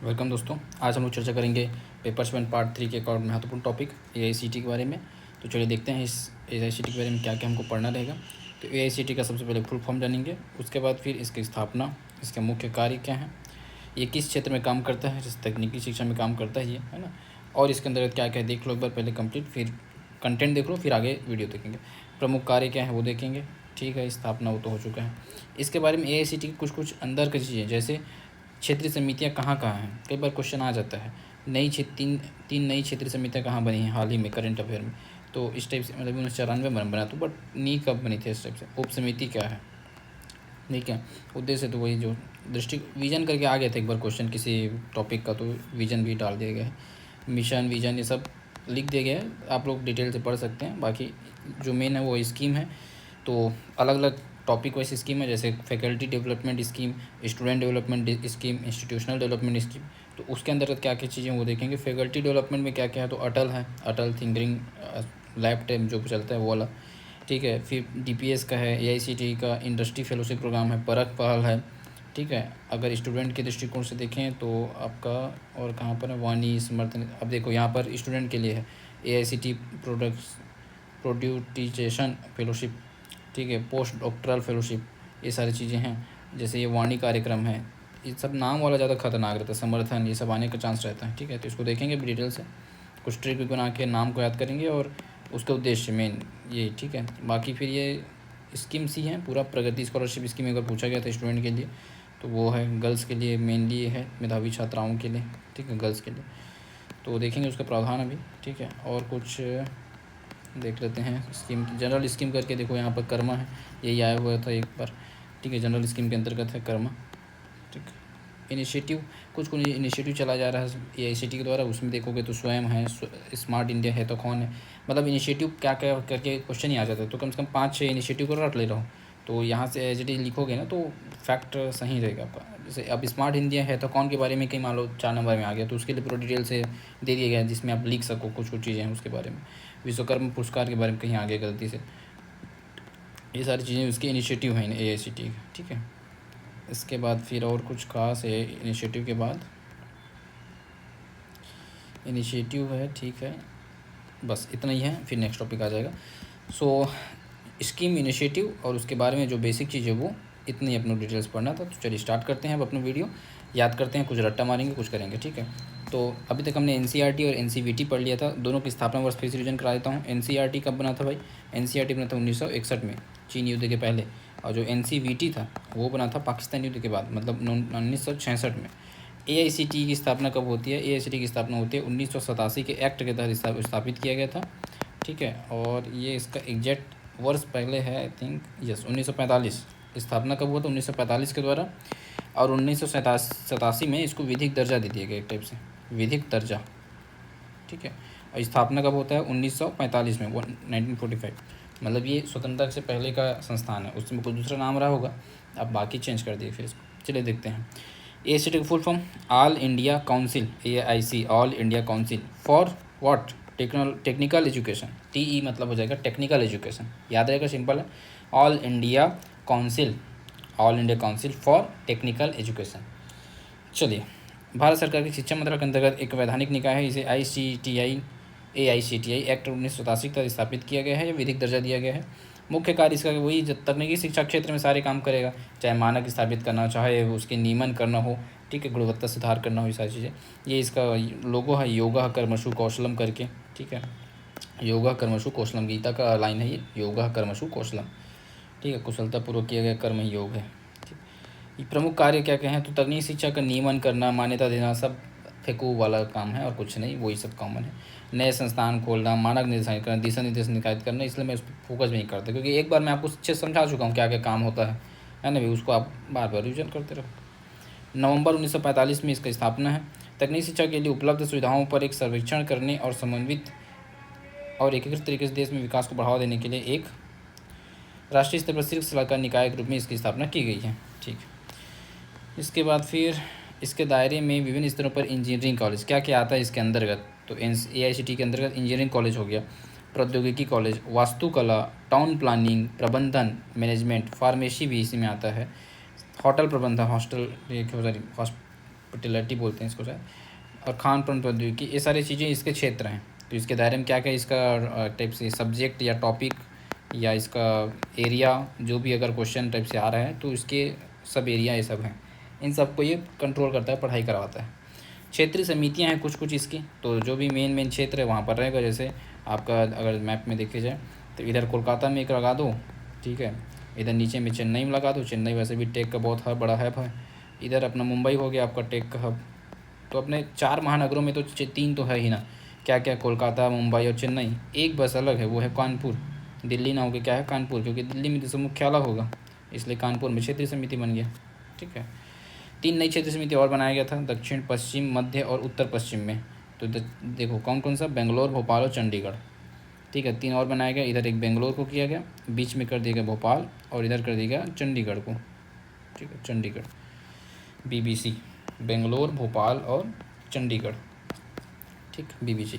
Welcome दोस्तों। आज हम लोग चर्चा करेंगे पेपर्स 1 पार्ट 3 के एक और महत्वपूर्ण टॉपिक एआईसीटी के बारे में। तो चलिए देखते हैं इस एआईसीटी के बारे में क्या क्या हमको पढ़ना रहेगा। तो एआईसीटी का सबसे पहले फुल फॉर्म जानेंगे, उसके बाद फिर इसकी स्थापना, इसके मुख्य कार्य क्या हैं, ये किस क्षेत्र में काम करता है, जैसे तकनीकी शिक्षा में काम करता है ये, है ना, और इसके अंदर क्या क्या देख लो एक बार पहले कंप्लीट, फिर कंटेंट देख लो, फिर आगे वीडियो देखेंगे। प्रमुख कार्य क्या है वो देखेंगे, ठीक है। स्थापना वो तो हो चुका है। इसके बारे में एआईसीटी की कुछ कुछ अंदर की चीज़ें, जैसे क्षेत्रीय समितियाँ कहाँ कहाँ हैं, कई बार क्वेश्चन आ जाता है। तीन नई क्षेत्रीय समितियाँ कहाँ बनी हैं हाल ही में करंट अफेयर में, तो इस टाइप से मतलब 1994 में बना, तो बट नी कब बनी थी इस टाइप से। उप समिति क्या है, ठीक है। उद्देश्य तो वही जो दृष्टि विजन करके आ गया था एक बार क्वेश्चन किसी टॉपिक का, तो विजन भी डाल दिया गया है। मिशन विजन ये सब लिख दिया गया है, आप लोग डिटेल से पढ़ सकते हैं। बाकी जो मेन है वो स्कीम है, तो अलग अलग टॉपिक वाइज स्कीम है, जैसे faculty development scheme, student development scheme, institutional development scheme. तो उसके अंतर्गत क्या क्या चीज़ें वो देखेंगे। फैकल्टी डेवलपमेंट में क्या क्या है, तो अटल है, अटल थिंकरिंग लैब टाइम जो चलता है वो वाला, ठीक है। फिर डीपीएस का है, एआईसीटी का इंडस्ट्री फेलोशिप प्रोग्राम है, परख पहल है, ठीक है। अगर स्टूडेंट के दृष्टिकोण से देखें तो आपका और कहाँ पर है, वाणी समर्थन। अब देखो यहाँ पर स्टूडेंट के लिए है एआईसीटी प्रोड्यूटिजेशन फेलोशिप, ठीक है, पोस्ट डॉक्टरल फेलोशिप, ये सारी चीज़ें हैं। जैसे ये वाणी कार्यक्रम है, ये सब नाम वाला ज़्यादा खतरनाक रहता है, समर्थन ये सब आने का चांस रहता है, ठीक है। तो इसको देखेंगे डिटेल से, कुछ ट्रिक बना के नाम को याद करेंगे और उसका उद्देश्य मेन ये, ठीक है। बाकी फिर ये स्कीम्स ही हैं, पूरा प्रगति स्कॉलरशिप स्कीम अगर पूछा गया था स्टूडेंट के लिए तो वो है, गर्ल्स के लिए मेनली ये है, मेधावी छात्राओं के लिए, ठीक है, गर्ल्स के लिए। तो देखेंगे उसका प्रावधान अभी, ठीक है। और कुछ देख लेते हैं स्कीम की, जनरल स्कीम करके देखो यहाँ पर कर्मा है, यही आया हुआ था एक बार, ठीक है। जनरल स्कीम के अंतर्गत है कर्मा, ठीक है। इनिशिएटिव, कुछ कुछ इनिशिएटिव चला जा रहा है एआईसीटी के द्वारा, उसमें देखोगे तो स्वयं है, स्मार्ट इंडिया है तो कौन है, मतलब इनिशिएटिव क्या क्या करके क्वेश्चन ही आ जाता है। तो कम से कम 5-6 इनिशिएटिव को रट ले रहा हूँ, तो यहाँ से एज इट इज लिखोगे ना तो फैक्ट सही रहेगा आपका। जैसे अब स्मार्ट इंडिया है तो कौन के बारे में कहीं मान लो 4 नंबर में आ गया, तो उसके लिए पूरा डिटेल से दे दिया गया है जिसमें आप लिख सको कुछ कुछ चीज़ें हैं उसके बारे में। विश्वकर्मा पुरस्कार के बारे में कहीं आ गया गलती से, ये सारी चीज़ें उसके इनिशिएटिव हैं एआईसीटी के, ठीक है। इसके बाद फिर और कुछ खास है इनिशिएटिव के बाद, इनिशिएटिव है, ठीक है, बस इतना ही है, फिर नेक्स्ट टॉपिक आ जाएगा। सो स्कीम, इनिशिएटिव और उसके बारे में जो बेसिक चीज़ है वो इतनी अपने डिटेल्स पढ़ना था। तो चलिए स्टार्ट करते हैं अब अपना वीडियो, याद करते हैं, कुछ रट्टा मारेंगे, कुछ करेंगे, ठीक है। तो अभी तक हमने एनसीईआरटी और एनसीवीटी पढ़ लिया था, दोनों की स्थापना वर्ष फिर से रिविजन करा देता हूँ। एनसीईआरटी कब बना था भाई, एनसीईआरटी बना था 1961 में, चीन युद्ध के पहले। और जो एनसीवीटी था वो बना था पाकिस्तान युद्ध के बाद, मतलब 1966 में। एआईसीटी की स्थापना कब होती है, एआईसीटी की स्थापना होती है 1987 के एक्ट के तहत स्थापित किया गया था, ठीक है। और ये इसका एग्जैक्ट वर्ष पहले है, आई थिंक यस 1945। स्थापना कब हुआ था, 1945 के द्वारा। और 1987 में इसको विधिक दर्जा दे दिया गया, एक टाइप से विधिक दर्जा, ठीक है। और स्थापना कब होता है, 1945 में, 1945, मतलब ये स्वतंत्रता से पहले का संस्थान है, उसमें कुछ दूसरा नाम रहा होगा, अब बाकी चेंज कर दिए फिर इसको। चलिए देखते हैं। एआईसीटी का full form all India council, AIC, all India council for what, technical education, TE मतलब हो जाएगा टेक्निकल एजुकेशन, याद रहेगा, सिंपल है। All India council, all India council for technical education. चलिए, भारत सरकार की शिक्षा मंत्रालय के अंतर्गत एक वैधानिक निकाय है, इसे एआईसीटीई एक्ट 1987 तक स्थापित किया गया है, या विधिक दर्जा दिया गया है। मुख्य कार्य इसका वही तकनीकी शिक्षा क्षेत्र में सारे काम करेगा, चाहे मानक स्थापित करना, चाहे उसके नियमन करना हो, ठीक है, गुणवत्ता सुधार करना हो, ये सारी चीज़ें। ये इसका लोगो है, योगा कर्मशु कौशलम करके, ठीक है, योगा कर्मशु कौशलम, गीता का लाइन है ये, योगा कर्मशु कौशलम, ठीक है, कुशलतापूर्वक किया गया कर्म ही योग है। ये प्रमुख कार्य क्या क्या हैं, तो तकनीकी शिक्षा का नियमन करना, मान्यता देना, सब फेंकू वाला काम है और कुछ नहीं, वही सब कॉमन है। नए संस्थान खोलना, मानक निर्धारित करना, दिशा निर्देश निर्धारित करना, इसलिए मैं उस पर फोकस नहीं करता, क्योंकि एक बार मैं आपको अच्छे से समझा चुका हूँ क्या क्या काम होता है ना भाई, उसको आप बार बार रिविजन करते रहो। नवंबर 1945 में इसका स्थापना है। तकनीकी शिक्षा के लिए उपलब्ध सुविधाओं पर एक सर्वेक्षण करने और समन्वित और एकीकृत तरीके से देश में विकास को बढ़ावा देने के लिए एक राष्ट्रीय स्तर पर शीर्ष सलाहकार निकाय के रूप में इसकी स्थापना की गई है, ठीक है। इसके बाद फिर इसके दायरे में विभिन्न स्तरों पर इंजीनियरिंग कॉलेज क्या क्या आता है इसके अंतर्गत, तो एआईसीटी के अंतर्गत इंजीनियरिंग कॉलेज हो गया, प्रौद्योगिकी कॉलेज, वास्तुकला, टाउन प्लानिंग, प्रबंधन, मैनेजमेंट, फार्मेसी भी इसी में आता है, होटल प्रबंधन, हॉस्टल, सॉरी फर्टिलिटी बोलते हैं इसको शायद, और खान पान प्रौद्योगिकी, ये सारी चीज़ें इसके क्षेत्र हैं। तो इसके दायरे में क्या क्या इसका टाइप से सब्जेक्ट या टॉपिक या इसका एरिया जो भी अगर क्वेश्चन टाइप से आ रहा है तो इसके सब एरिया ये सब हैं, इन सब को ये कंट्रोल करता है, पढ़ाई करवाता है। क्षेत्रीय समितियां हैं कुछ कुछ इसकी, तो जो भी मेन क्षेत्र है वहाँ पर रहेगा। जैसे आपका अगर मैप में देखे जाए तो इधर कोलकाता में एक लगा दो, ठीक है, इधर नीचे में चेन्नई में लगा दो, चेन्नई वैसे भी टेक का बहुत बड़ा हब है। इधर अपना मुंबई हो गया आपका टेक का हब। तो अपने 4 महानगरों में तो 3 तो है ही ना, क्या क्या, कोलकाता, मुंबई और चेन्नई। एक बस अलग है, वो है कानपुर। दिल्ली ना होकर क्या है, कानपुर, क्योंकि दिल्ली में तो मुख्यालय होगा, इसलिए कानपुर में क्षेत्रीय समिति बन गया। ठीक है, 3 नई क्षेत्रीय समिति और बनाया गया था, दक्षिण पश्चिम, मध्य और उत्तर पश्चिम में। तो देखो कौन कौन सा, बेंगलोर, भोपाल और चंडीगढ़। ठीक है, 3 और बनाया गया, इधर एक बेंगलोर को किया गया, बीच में कर दिया गया भोपाल, और इधर कर दिया गया चंडीगढ़ को। ठीक है, चंडीगढ़, BBC, बेंगलोर, भोपाल और चंडीगढ़। ठीक, BBC।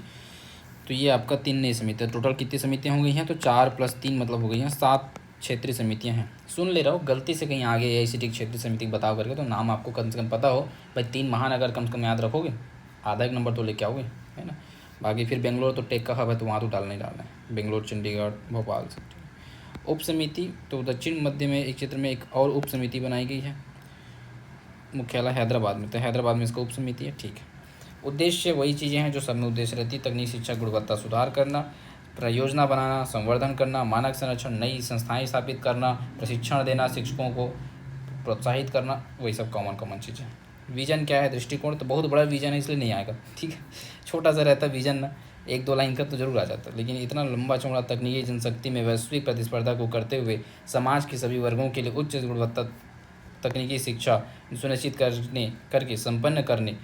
तो ये आपका 3 नई समिति, टोटल कितनी समितियाँ हो गई हैं, तो 4 + 3 मतलब हो गई हैं 7 क्षेत्रीय समितियाँ हैं। सुन ले रहा हो, गलती से कहीं आगे AICTE क्षेत्रीय समिति बताओ करके, तो नाम आपको कम से कम पता हो भाई। 3 महानगर कम से कम याद रखोगे, आधा एक नंबर तो लेके आओगे, है ना। बाकी फिर बेंगलोर तो टेक का हब है, तो वहाँ तो डालना ही डालना है, बेंगलोर, चंडीगढ़, भोपाल से। उप समिति, तो दक्षिण मध्य में एक क्षेत्र में एक और उप समिति बनाई गई है, मुख्यालय हैदराबाद में, तो हैदराबाद में इसका उप समिति है। ठीक है, उद्देश्य वही चीज़ें हैं जो सब में उद्देश्य रहती है, तकनीकी शिक्षा गुणवत्ता सुधार करना, परियोजना बनाना, संवर्धन करना, मानक संरक्षण, नई संस्थाएं स्थापित करना, प्रशिक्षण देना, शिक्षकों को प्रोत्साहित करना, वही सब कॉमन चीज़ें। विजन क्या है, दृष्टिकोण, तो बहुत बड़ा विजन है इसलिए नहीं आएगा। ठीक है, छोटा सा रहता विजन ना, 1-2 लाइन का तो जरूर आ जाता, लेकिन इतना लंबा चौड़ा, तकनीकी जनशक्ति में वैश्विक प्रतिस्पर्धा को करते हुए समाज के सभी वर्गों के लिए उच्च गुणवत्ता तकनीकी शिक्षा सुनिश्चित करके संपन्न करने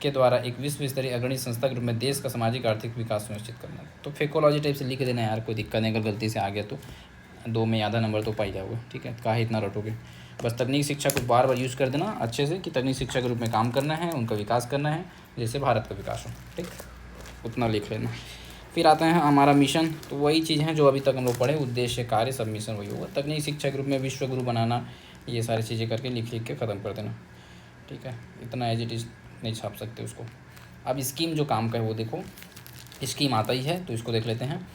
के द्वारा एक विश्व स्तरीय अग्रणी संस्था के रूप में देश का सामाजिक आर्थिक विकास सुनिश्चित करना। तो फेकोलॉजी टाइप से लिख देना यार, कोई दिक्कत नहीं, अगर गलती से आ गया तो 2 में आधा नंबर तो पाई जाओगे। ठीक है, काहे इतना रटोगे, बस तकनीक शिक्षा को बार बार यूज़ कर देना अच्छे से, कि तकनीक शिक्षा के रूप में काम करना है, उनका विकास करना है, जैसे भारत का विकास हो। ठीक, उतना लिख लेना। फिर आता है हमारा मिशन, तो वही चीज़ है जो अभी तक हम लोग पढ़े, उद्देश्य, कार्य, सब मिशन वही होगा। तकनीक शिक्षा के रूप में विश्व गुरु बनाना, ये सारी चीज़ें करके लिख के ख़त्म कर देना। ठीक है, इतना एज इट इज़ नहीं छाप सकते उसको। अब स्कीम जो काम का है वो देखो, स्कीम आता ही है, तो इसको देख लेते हैं।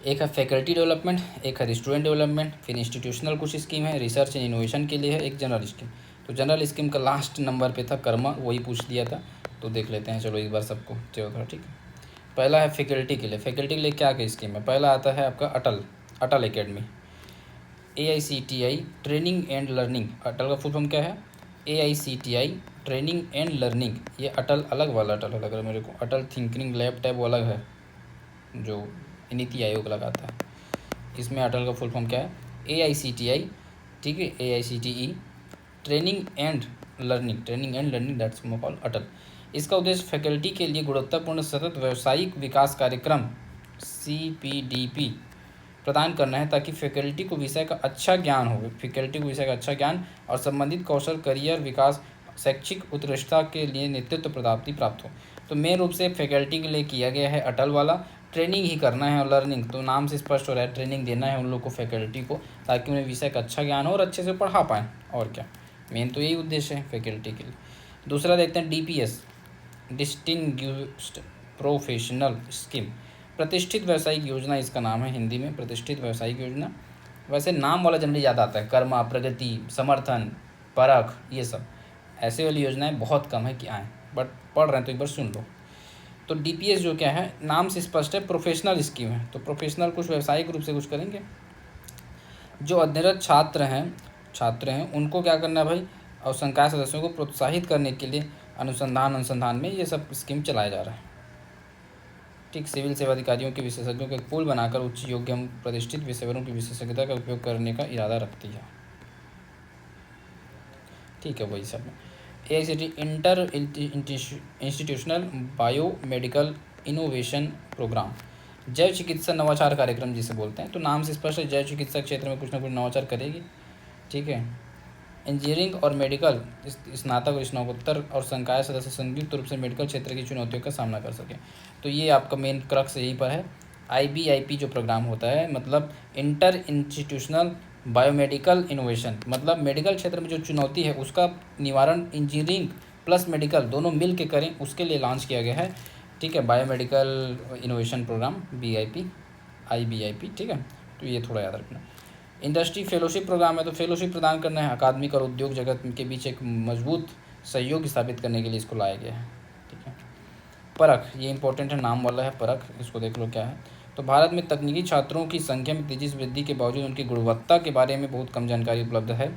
एक है फैकल्टी डेवलपमेंट, एक है स्टूडेंट डेवलपमेंट, फिर इंस्टीट्यूशनल कुछ स्कीम है, रिसर्च एंड इनोवेशन के लिए है, एक जनरल स्कीम। तो जनरल स्कीम का लास्ट नंबर पे था कर्मा, वही पूछ दिया था, तो देख लेते हैं। चलो एक बार सबको चलो, ठीक है। पहला है फैकल्टी के लिए, फैकल्टी के लिए क्या क्या स्कीम है। पहला आता है आपका Atal academy, AICTI training and learning. Atal का फुल फॉर्म क्या है, AICTI ट्रेनिंग एंड लर्निंग। ये अटल अलग वाला अटल अलग है मेरे को, अटल थिंकिंग लैब टैब वो अलग है जो नीति आयोग लगाता है। इसमें अटल का फुल फॉर्म क्या है, AICTI, ठीक है, AICTE training and learning, that's called Atal. इसका उद्देश्य फैकल्टी के लिए गुणवत्तापूर्ण सतत व्यावसायिक विकास कार्यक्रम CPDP प्रदान करना है, ताकि फैकल्टी को विषय का अच्छा ज्ञान हो, और संबंधित कौशल, करियर विकास, शैक्षिक उत्कृष्टता के लिए नेतृत्व प्राप्ति हो। तो मेन रूप से फैकल्टी के लिए किया गया है अटल वाला, ट्रेनिंग ही करना है और लर्निंग, तो नाम से स्पष्ट हो रहा है, ट्रेनिंग देना है उन लोग को, फैकल्टी को, ताकि उन्हें विषय का अच्छा ज्ञान हो और अच्छे से पढ़ा पाएँ। और क्या, मेन तो यही उद्देश्य है फैकल्टी के लिए। दूसरा देखते हैं DPS, डिस्टिंग्विश्ड प्रोफेशनल स्कीम, प्रतिष्ठित व्यावसायिक योजना इसका नाम है हिंदी में, प्रतिष्ठित व्यावसायिक योजना। वैसे नाम वाला जनरली याद आता है, कर्मा, प्रगति, समर्थन, परख, ये सब ऐसे वाली योजनाएं बहुत कम है कि आएँ, बट पढ़ रहे हैं तो एक बार सुन लो। तो DPS जो क्या है, नाम से स्पष्ट है, प्रोफेशनल स्कीम है। तो प्रोफेशनल कुछ व्यावसायिक रूप से कुछ करेंगे। जो अध्ययनरत छात्र हैं उनको क्या करना है भाई, और संकाय सदस्यों को प्रोत्साहित करने के लिए अनुसंधान में ये सब स्कीम चलाया जा रहा है। ठीक, सिविल सेवा अधिकारियों के विशेषज्ञों का एक पूल बनाकर उच्च योग्य प्रतिष्ठित पेशेवरों की विशेषज्ञता का उपयोग करने का इरादा रखती है। ठीक है, वही सब है। AICTE inter institutional biomedical innovation program, जैव चिकित्सा नवाचार कार्यक्रम जिसे बोलते हैं। तो नाम से स्पष्ट है, जैव चिकित्सा क्षेत्र में कुछ ना कुछ नवाचार करेगी। ठीक है, इंजीनियरिंग और मेडिकल स्नातक और स्नातकोत्तर और संकाय सदस्य संयुक्त रूप से मेडिकल क्षेत्र की चुनौतियों का सामना कर सकें। तो ये आपका मेन क्रक्स यहीं पर है। IBIP जो प्रोग्राम होता है, मतलब इंटर इंस्टीट्यूशनल बायोमेडिकल इनोवेशन, मतलब मेडिकल क्षेत्र में जो चुनौती है उसका निवारण इंजीनियरिंग प्लस मेडिकल दोनों मिल के करें, उसके लिए लॉन्च किया गया है, ठीक है, biomedical innovation program BIP IBIP, ठीक है। तो ये थोड़ा याद रखना। इंडस्ट्री फेलोशिप प्रोग्राम है, तो फेलोशिप प्रदान करना है अकादमिक और उद्योग जगत के बीच एक मजबूत सहयोग स्थापित करने के लिए इसको लाया गया है, ठीक है। परख, ये इंपॉर्टेंट है, नाम वाला है परख, इसको देख लो क्या है। तो भारत में तकनीकी छात्रों की संख्या में तेजी से वृद्धि के बावजूद उनकी गुणवत्ता के बारे में बहुत कम जानकारी उपलब्ध है।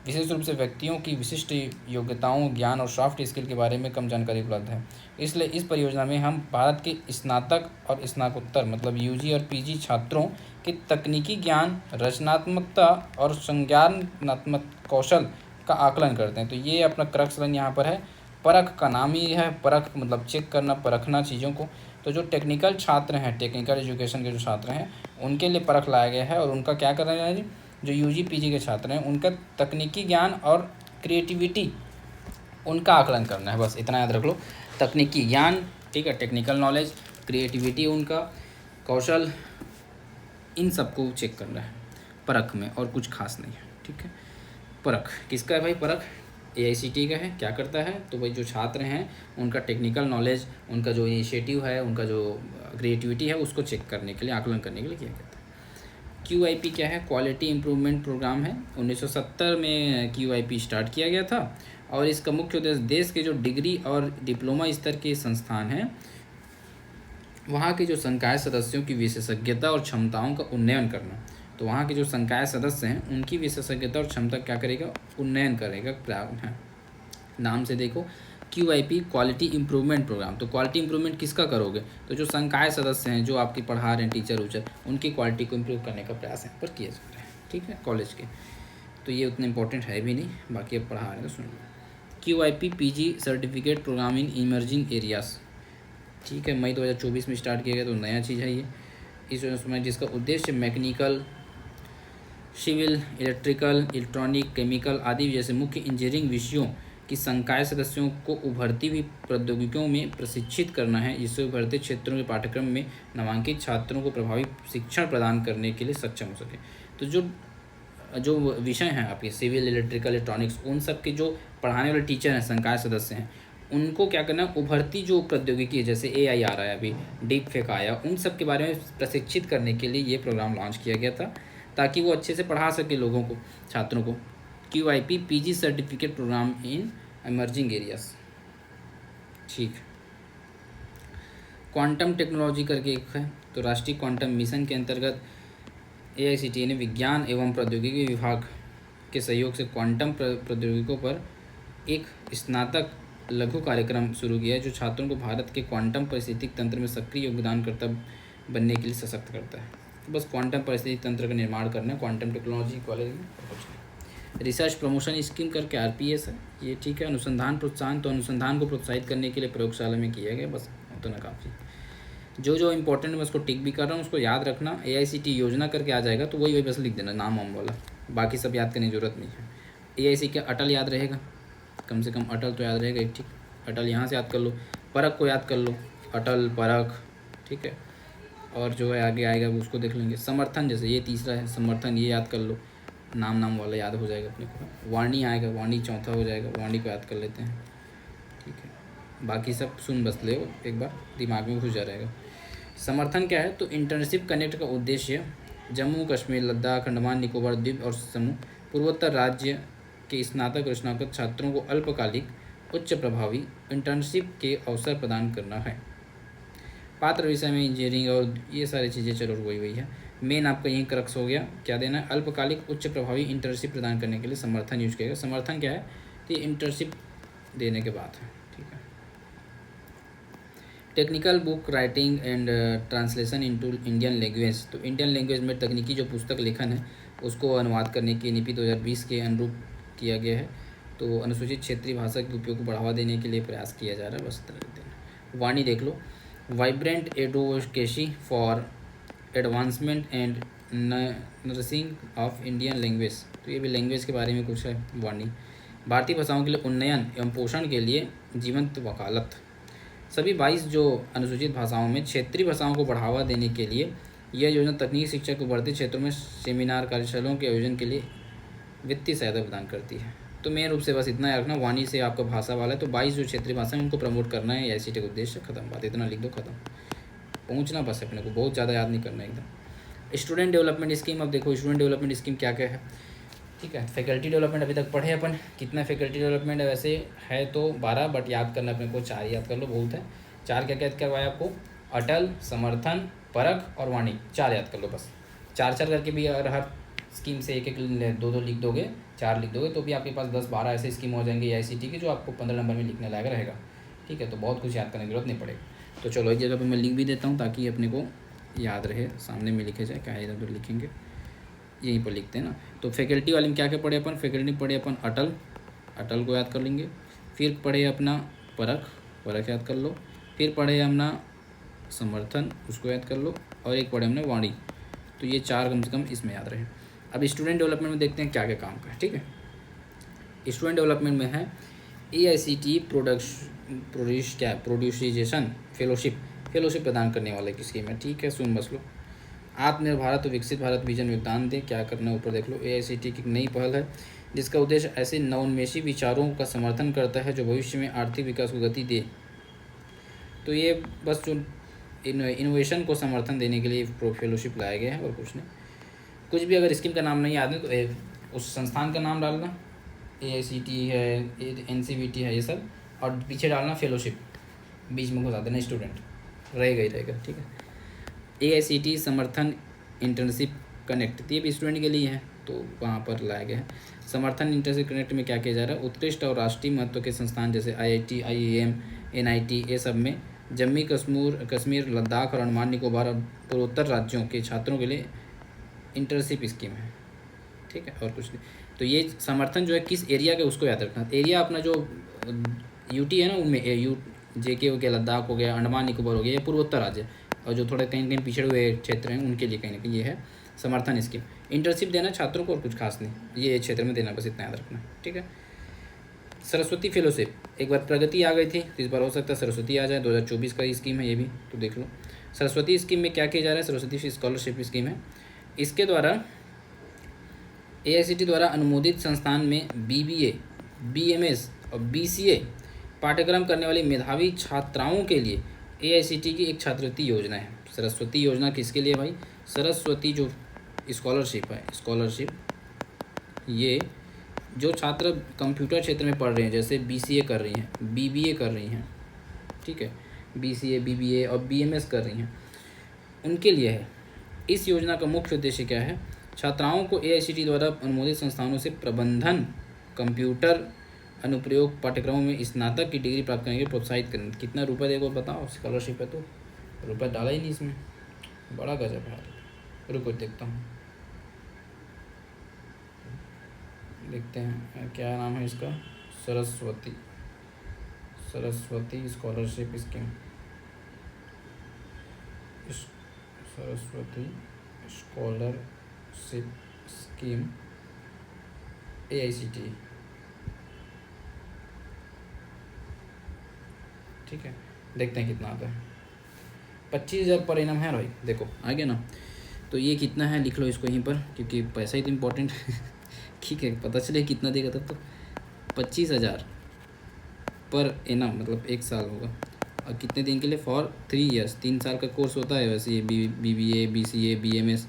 विशेष रूप से व्यक्तियों की विशिष्ट योग्यताओं, ज्ञान और सॉफ्ट स्किल के बारे में कम जानकारी उपलब्ध है। इसलिए इस परियोजना में हम भारत के स्नातक और स्नातकोत्तर मतलब UG और PG छात्रों के तकनीकी ज्ञान, रचनात्मकता और संज्ञानात्मक कौशल का आकलन करते हैं। तो ये अपना क्रक्स लाइन यहाँ पर है। परख का नाम ही है, परख मतलब चेक करना, परखना चीज़ों को। तो जो टेक्निकल छात्र हैं, टेक्निकल एजुकेशन के जो छात्र हैं, उनके लिए परख लाया गया है। और उनका क्या कर रहे हैं जी, जो UG PG के छात्र हैं, उनका तकनीकी ज्ञान और क्रिएटिविटी, उनका आकलन करना है, बस इतना याद रख लो। तकनीकी ज्ञान, ठीक है, टेक्निकल नॉलेज, क्रिएटिविटी, उनका कौशल, इन सबको चेक करना है परख में, और कुछ खास नहीं है, ठीक है। परख किसका है भाई? परख AICTE का है। क्या करता है? तो भाई जो छात्र हैं उनका टेक्निकल नॉलेज, उनका जो इनिशिएटिव है, उनका जो क्रिएटिविटी है, उसको चेक करने के लिए, आकलन करने के लिए किया जाता है। QIP क्या है? क्वालिटी इम्प्रूवमेंट प्रोग्राम है। 1970 में QIP स्टार्ट किया गया था, और इसका मुख्य उद्देश्य देश के जो डिग्री और डिप्लोमा स्तर के संस्थान हैं, वहाँ के जो संकाय सदस्यों की विशेषज्ञता और क्षमताओं का उन्नयन करना। तो वहाँ के जो संकाय सदस्य हैं, उनकी विशेषज्ञता और क्षमता क्या करेगा? उन्नयन करेगा। है नाम से देखो, QIP क्वालिटी इम्प्रूवमेंट प्रोग्राम। तो क्वालिटी इम्प्रूवमेंट किसका करोगे? तो जो संकाय सदस्य हैं, जो आपकी पढ़ा रहे हैं, टीचर उचर, उनकी क्वालिटी को इम्प्रूव करने का प्रयास यहाँ पर किया जा रहा है, ठीक है, कॉलेज के। तो ये उतना इंपॉर्टेंट है भी नहीं, बाकी अब पढ़ा रहे हैं तो सुन लो। QIP PG certificate programme in emerging areas, ठीक है, मई 2024 में स्टार्ट किया गया। तो नया चीज़ है ये इस समय, जिसका उद्देश्य mechanical, civil, electrical, electronic, chemical आदि जैसे मुख्य इंजीनियरिंग विषयों की संकाय सदस्यों को उभरती हुई प्रौद्योगिकियों में प्रशिक्षित करना है, जिससे उभरते क्षेत्रों के पाठ्यक्रम में नामांकित छात्रों को प्रभावी शिक्षण प्रदान करने के लिए सक्षम हो सके। तो जो विषय हैं आपके सिविल, इलेक्ट्रिकल, इलेक्ट्रॉनिक्स, उन सब के जो पढ़ाने वाले टीचर हैं, संकाय सदस्य हैं, उनको क्या करना है? उभरती जो प्रौद्योगिकी है, जैसे AI आ रहा है, अभी डीप फेक आया, उन सब के बारे में प्रशिक्षित करने के लिए ये प्रोग्राम लॉन्च किया गया था, ताकि वो अच्छे से पढ़ा सके लोगों को, छात्रों को। QIP PG certificate programme in emerging areas, ठीक। क्वांटम टेक्नोलॉजी करके एक है, तो राष्ट्रीय क्वांटम मिशन के अंतर्गत AICTE ने विज्ञान एवं प्रौद्योगिकी विभाग के सहयोग से क्वांटम प्रौद्योगिकियों पर एक स्नातक लघु कार्यक्रम शुरू किया है, जो छात्रों को भारत के क्वांटम पारिस्थितिक तंत्र में सक्रिय योगदानकर्ता बनने के लिए सशक्त करता है। तो बस क्वांटम पारिस्थितिक तंत्र का निर्माण करना है क्वांटम टेक्नोलॉजी कॉलेज में। रिसर्च प्रमोशन स्कीम करके RPS है ये, ठीक है। अनुसंधान प्रोत्साहन, तो अनुसंधान को प्रोत्साहित करने के लिए प्रयोगशाला में किया गया, बस उतना काफ़ी। जो इंपॉर्टेंट मैं उसको टिक भी कर रहा हूँ, उसको याद रखना। AICTE योजना करके आ जाएगा, तो वही बस लिख देना, नाम वाम वाला, बाकी सब याद करने की जरूरत नहीं है। AICTE क्या? अटल याद रहेगा, कम से कम अटल तो याद रहेगा, ठीक। अटल यहाँ से याद कर लो, परख को याद कर लो, अटल, परख, ठीक है। और जो है आगे आएगा वो उसको देख लेंगे। समर्थन, जैसे ये तीसरा है समर्थन, ये याद कर लो, नाम वाला याद हो जाएगा अपने को। वाणी आएगा, वाणी चौथा हो जाएगा, वाणी को याद कर लेते हैं, ठीक है। बाकी सब सुन बस ले, एक बार दिमाग में घुस जा रहेगा। समर्थन क्या है? तो इंटर्नशिप कनेक्ट का उद्देश्य जम्मू कश्मीर, लद्दाख, अंडमान निकोबार द्वीप और समूह पूर्वोत्तर राज्य के स्नातक और स्नातक छात्रों को अल्पकालिक उच्च प्रभावी इंटर्नशिप के अवसर प्रदान करना है। पात्र विषय में इंजीनियरिंग और ये सारी चीज़ें, चलो वही है। मेन आपका यही क्रक्स हो गया, क्या देना है? अल्पकालिक उच्च प्रभावी इंटर्नशिप प्रदान करने के लिए समर्थन यूज किया गया। समर्थन क्या है? तो ये इंटर्नशिप देने के बाद है, ठीक है। Technical book writing and translation into Indian language, तो इंडियन लैंग्वेज में तकनीकी जो पुस्तक लेखन है उसको अनुवाद करने की नीति 2020 के अनुरूप किया गया है। तो अनुसूचित क्षेत्रीय भाषा के उपयोग को बढ़ावा देने के लिए प्रयास किया जा रहा है, बस तरह देना। वाणी देख लो, vibrant advocacy for advancement and nursing of Indian language, तो ये भी लैंग्वेज के बारे में कुछ है। वाणी भारतीय भाषाओं के लिए उन्नयन एवं पोषण के लिए जीवंत वकालत, सभी 22 जो अनुसूचित भाषाओं में क्षेत्रीय भाषाओं को बढ़ावा देने के लिए यह योजना तकनीकी शिक्षा को बढ़ते क्षेत्रों में सेमिनार कार्यशालाओं के आयोजन के लिए वित्तीय सहायता प्रदान करती है। तो मेन रूप से बस इतना याद रखना, वाणी से आपका भाषा वाला है तो 22 जो क्षेत्रीय भाषा है उनको प्रमोट करना है AICTE का उद्देश्य। खत्म बात, इतना लिख दो, खत्म। पहुँचना बस अपने को, बहुत ज़्यादा याद नहीं करना एकदम। स्टूडेंट डेवलपमेंट स्कीम, अब देखो स्टूडेंट डेवलपमेंट स्कीम क्या क्या है, ठीक है। फैकल्टी डेवलपमेंट अभी तक पढ़े अपन, कितना फैकल्टी डेवलपमेंट है वैसे है तो 12, बट याद करना अपने को 4 याद कर लो, बहुत है। 4 क्या क्या याद करवाया आपको, अटल, समर्थन, परख और वाणी, 4 याद कर लो बस। 4 करके भी अगर हर स्कीम से एक 2 लिख दोगे, 4 लिख दोगे तो भी आपके पास 10-12 ऐसे स्कीम हो जाएंगे AICTE की जो आपको 15 नंबर में लिखने लायक रहेगा, ठीक है। तो बहुत कुछ याद करने की जरूरत नहीं पड़ेगी। तो चलो एक जगह पे मैं लिख भी देता हूँ ताकि अपने को याद रहे, सामने में लिखे जाए, क्या इधर उधर लिखेंगे, यहीं पर लिखते हैं ना। तो फैकल्टी वाले में क्या क्या पढ़े अपन, फैकल्टी में पढ़े अपन अटल को याद कर लेंगे। फिर पढ़े अपना परख याद कर लो। फिर पढ़े अपना समर्थन, उसको याद कर लो। और एक पढ़े हमने वाणी, तो ये 4 कम से कम इसमें याद रहे। अब स्टूडेंट डेवलपमेंट में देखते हैं क्या क्या काम का है, ठीक है। स्टूडेंट डेवलपमेंट में है AICTE प्रोड्यूसेशन फेलोशिप प्रदान करने वाले की स्कीम है, ठीक है। सुन बस लो। आत्मनिर्भर भारत और विकसित भारत विजन योगदान दें, क्या करना है ऊपर देख लो। AICTE की एक नई पहल है जिसका उद्देश्य ऐसे नवोन्मेषी विचारों का समर्थन करता है जो भविष्य में आर्थिक विकास को गति दे। तो ये बस जो इनोवेशन को समर्थन देने के लिए फेलोशिप लाया गया है और कुछ नहीं। कुछ भी अगर स्कीम का नाम नहीं याद है तो उस संस्थान का नाम डालना, AICTE है, NCVT है, ये सब, और पीछे डालना फेलोशिप, बीच में घुसा देना स्टूडेंट, रहेगा ही रहेगा, ठीक है। AICTE समर्थन इंटर्नशिप कनेक्ट, ये भी स्टूडेंट के लिए है तो वहाँ पर लाया गया है। समर्थन इंटर्नशिप कनेक्ट में क्या किया जा रहा है, उत्कृष्ट और राष्ट्रीय महत्व के संस्थान जैसे IIT, IIM, NIT, ये सब में जम्मू कश्मीर, लद्दाख और अंडमान निकोबार और पूर्वोत्तर राज्यों के छात्रों के लिए इंटर्नशिप स्कीम है, ठीक है, और कुछ नहीं। तो ये समर्थन जो है किस एरिया के, उसको याद रखना। एरिया अपना जो UT है ना, उनमें JK हो गया, लद्दाख हो गया, अंडमान निकोबार हो गया, ये पूर्वोत्तर राज्य, और जो थोड़े कहीं कहीं पिछड़े हुए क्षेत्र हैं उनके लिए कहीं ना कहीं ये है समर्थन स्कीम। इंटर्नशिप देना छात्रों को और कुछ खास नहीं, ये क्षेत्र में देना, बस इतना याद रखना, ठीक है। सरस्वती फेलोशिप, एक बार प्रगति आ गई थी तो इस बार हो सकता है सरस्वती आ जाए, 2024 का स्कीम है ये भी, तो देख लो। सरस्वती स्कीम में क्या किया जा रहा है, सरस्वती स्कॉलरशिप स्कीम है। इसके द्वारा AICTE द्वारा अनुमोदित संस्थान में BBA, BMS और BCA पाठ्यक्रम करने वाली मेधावी छात्राओं के लिए AICTE की एक छात्रवृत्ति योजना है। सरस्वती योजना किसके लिए भाई, सरस्वती जो स्कॉलरशिप है, स्कॉलरशिप ये जो छात्र कंप्यूटर क्षेत्र में पढ़ रहे हैं, जैसे BCA कर रही हैं, BBA कर रही हैं, ठीक है, BCA, BBA और BMS कर रही हैं, उनके लिए है। इस योजना का मुख्य उद्देश्य क्या है, छात्राओं को AICTE द्वारा अनुमोदित संस्थानों से प्रबंधन, कंप्यूटर अनुप्रयोग पाठ्यक्रमों में स्नातक की डिग्री प्राप्त करने के लिए प्रोत्साहित करना। कितना रुपए देगा बताओ, स्कॉलरशिप है तो रुपये डाला ही नहीं इसमें, बड़ा गजब है। रुको देखता हूँ, देखते हैं क्या नाम है इसका, Saraswati scholarship scheme, Saraswati scholarship scheme AICTE, ठीक है। देखते हैं कितना आता है, 25,000 पर इनाम है भाई, देखो आ गया ना। तो ये कितना है लिख लो इसको यहीं पर, क्योंकि पैसा ही तो इम्पोर्टेंट ठीक है, पता चले कितना देगा तब तो। 25,000 पर इनाम, मतलब 1 साल होगा, और कितने दिन के लिए, फॉर 3 ईयर्स, 3 साल का कोर्स होता है वैसे ये BBA, BCA, BMS,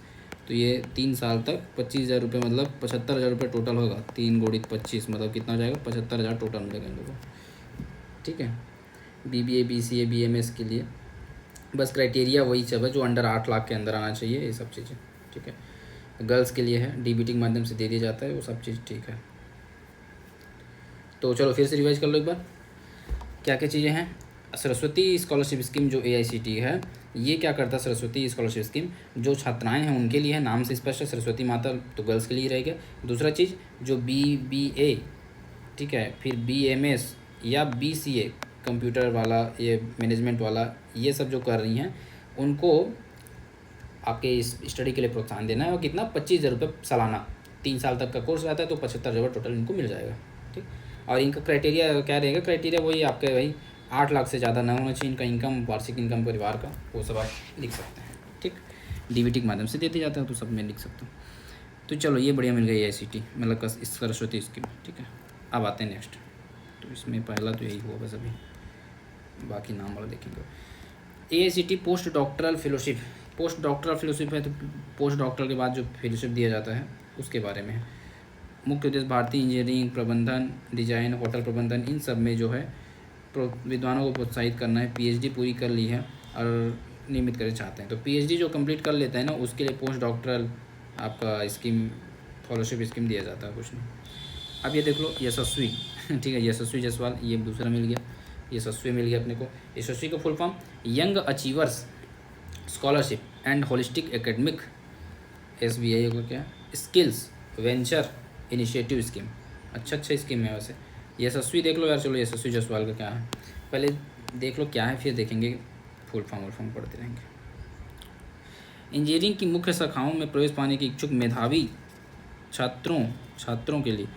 तो ये 3 साल तक 25,000 रुपये, मतलब 75,000 रुपये टोटल होगा। 3 × 25 मतलब कितना हो जाएगा, 75,000 टोटल मिलेगा इन लोगों को, ठीक है। BBA, BCA, BMS के लिए बस क्राइटेरिया वही सब है जो अंडर 8 लाख के अंदर आना चाहिए, ये सब चीज़ें, ठीक है। गर्ल्स के लिए है, DBT के माध्यम से दे दिया जाता है, वो सब चीज़ ठीक है। तो चलो फिर से रिवाइज कर लो एक बार, क्या क्या चीज़ें हैं। सरस्वती स्कॉलरशिप स्कीम जो AICTE है, ये क्या करता है, सरस्वती स्कॉलरशिप स्कीम जो छात्राएं हैं उनके लिए है, नाम से स्पष्ट है, सरस्वती माता तो गर्ल्स के लिए रहेगा। दूसरा चीज़ जो BBA, ठीक है, फिर BMS या BCA कंप्यूटर वाला, ये मैनेजमेंट वाला, ये सब जो कर रही हैं उनको आपके इस स्टडी के लिए प्रोत्साहन देना है। और कितना, 25,000 रुपये सालाना, 3 साल तक का कोर्स रहता है तो 75,000 टोटल इनको मिल जाएगा, ठीक। और इनका क्राइटेरिया क्या रहेगा, क्राइटेरिया वही आपके भाई 8 लाख से ज़्यादा ना होना चाहिए इनका इनकम, वार्षिक इनकम परिवार का, वो सब आप लिख सकते हैं, ठीक। DBT के माध्यम से देते जाता है तो सब मैं लिख सकता हूँ। तो चलो ये बढ़िया मिल गई AICTE, मतलब सरस्वती स्कीम, ठीक है। अब आते हैं नेक्स्ट। तो इसमें पहला तो यही हुआ बस, अभी बाकी नाम वाला देखेंगे। AICT post doctoral fellowship. Post doctoral fellowship है तो पोस्ट डॉक्टर के बाद जो फेलोशिप दिया जाता है उसके बारे में है। मुख्य उद्देश्य भारतीय इंजीनियरिंग, प्रबंधन, डिजाइन, होटल प्रबंधन, इन सब में जो है विद्वानों को प्रोत्साहित करना है। PhD पूरी कर ली है और नियमित करना चाहते हैं तो PhD जो कंप्लीट कर लेता है ना उसके लिए पोस्ट डॉक्टरल आपका स्कीम, फेलोशिप स्कीम दिया जाता है, कुछ नहीं। अब ये देख लो यशस्वी ठीक है, यशस्वी जायसवाल, ये दूसरा मिल गया, यशस्वी मिल गया अपने को। यशस्वी का full form young achievers scholarship and holistic academic, SBI होगा क्या, स्किल्स वेंचर इनिशिएटिव स्कीम। अच्छा स्कीम है वैसे। यशस्वी देख लो यार, चलो यशस्वी जायसवाल का क्या है पहले देख लो क्या है, फिर देखेंगे फुल फॉर्म पढ़ते रहेंगे। इंजीनियरिंग की मुख्य शाखाओं में प्रवेश पाने के इच्छुक मेधावी छात्रों के लिए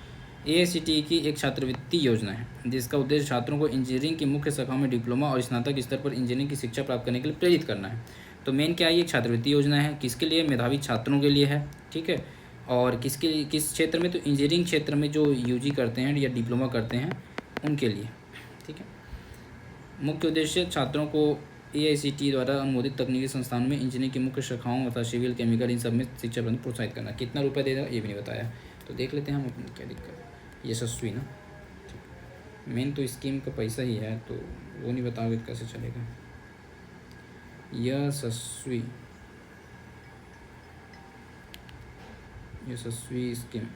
AICTE की एक छात्रवृत्ति योजना है जिसका उद्देश्य छात्रों को इंजीनियरिंग की मुख्य शाखाओं में डिप्लोमा और स्नातक स्तर पर इंजीनियरिंग की शिक्षा प्राप्त करने के लिए प्रेरित करना है। तो मेन क्या है, ये छात्रवृत्ति योजना है, किसके लिए, मेधावी छात्रों के लिए है, ठीक है। और किसके लिए, किस क्षेत्र में, तो इंजीनियरिंग क्षेत्र में जो UG करते हैं या डिप्लोमा करते हैं उनके लिए, ठीक है। मुख्य उद्देश्य छात्रों को AICTE द्वारा अनुमोदित तकनीकी संस्थानों में इंजीनियरिंग की मुख्य शाखाओं तथा सिविल, केमिकल, इन सब में शिक्षा प्रदान प्रोत्साहित करना। कितना रुपये देगा ये भी नहीं बताया, तो देख लेते हैं हम अपनी क्या दिक्कत है। यशस्वी ना, मेन तो स्कीम का पैसा ही है, तो वो नहीं बताओगे तो कैसे चलेगा। यशस्वी स्कीम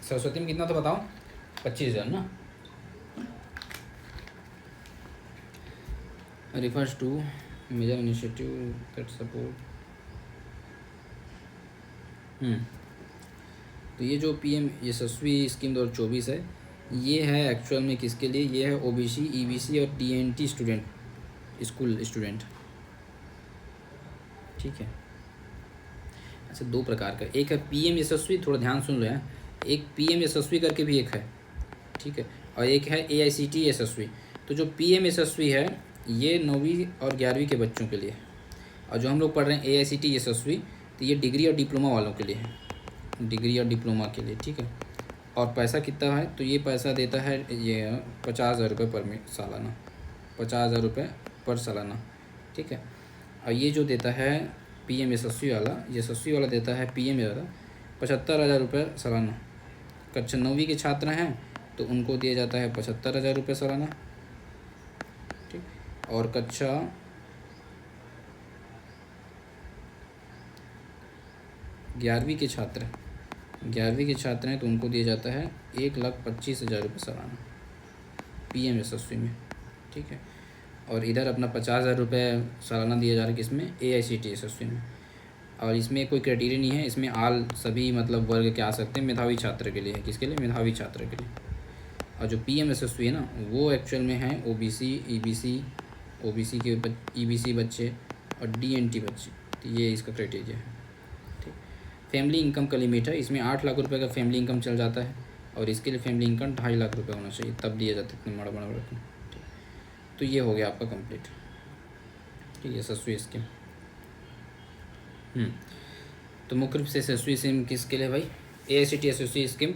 सरस्वती में कितना था बताओ, 25,000 ना। Refers to major initiative that support. तो ये जो PM यशस्वी स्कीम 2024 है, ये है एक्चुअल में किसके लिए, ये है OBC, EBC और TNT स्टूडेंट, स्कूल स्टूडेंट, ठीक है। अच्छा, दो प्रकार का, एक है PM यशस्वी, थोड़ा ध्यान सुन लो यार, एक PM यशस्वी करके भी एक है, ठीक है, और एक है AICTE यशस्वी। तो जो PM यशस्वी है ये 9वीं और 11वीं के बच्चों के लिए है, और जो हम लोग पढ़ रहे हैं AICTE यशस्वी तो ये डिग्री और डिप्लोमा वालों के लिए है, डिग्री और डिप्लोमा के लिए, ठीक है। और पैसा कितना है, तो ये पैसा देता है ये 50,000 रुपये पर सालाना, 50,000 रुपये पर सालाना, ठीक है। और ये जो देता है PM यशस्वी वाला देता है PM वाला 75,000 रुपये सालाना। कक्षा 9वीं के छात्र हैं तो उनको दिया जाता है 75,000 रुपये सालाना, ठीक। और कक्षा 11वीं के छात्र हैं तो उनको दिया जाता है 1,25,000 रुपये सालाना PM यशस्वी में, ठीक है। और इधर अपना 50,000 रुपये सालाना दिया जा रहा है किसमें, AICTE यशस्वी में। और इसमें कोई क्राइटेरिया नहीं है, इसमें आल सभी मतलब वर्ग के आ सकते हैं, मेधावी छात्र के लिए है, किसके लिए, मेधावी छात्र के लिए। और जो PM यशस्वी है ना वो एक्चुअल में है OBC, OBC के EBC बच्चे और DNT बच्चे, तो ये इसका क्राइटेरिया है, ठीक। फैमिली इनकम का लिमिट है, इसमें 8 लाख रुपये का फैमिली इनकम चल जाता है, और इसके लिए फैमिली इनकम 2.5 लाख रुपये होना चाहिए, तब दिया जाता है इतने बड़ा रकम, ठीक। तो ये हो गया आपका कंप्लीट, ठीक है, यशस्वी स्कीम। तो मुख्य रूप से यशस्वी स्कीम किसके लिए भाई, AICTE यशस्वी स्कीम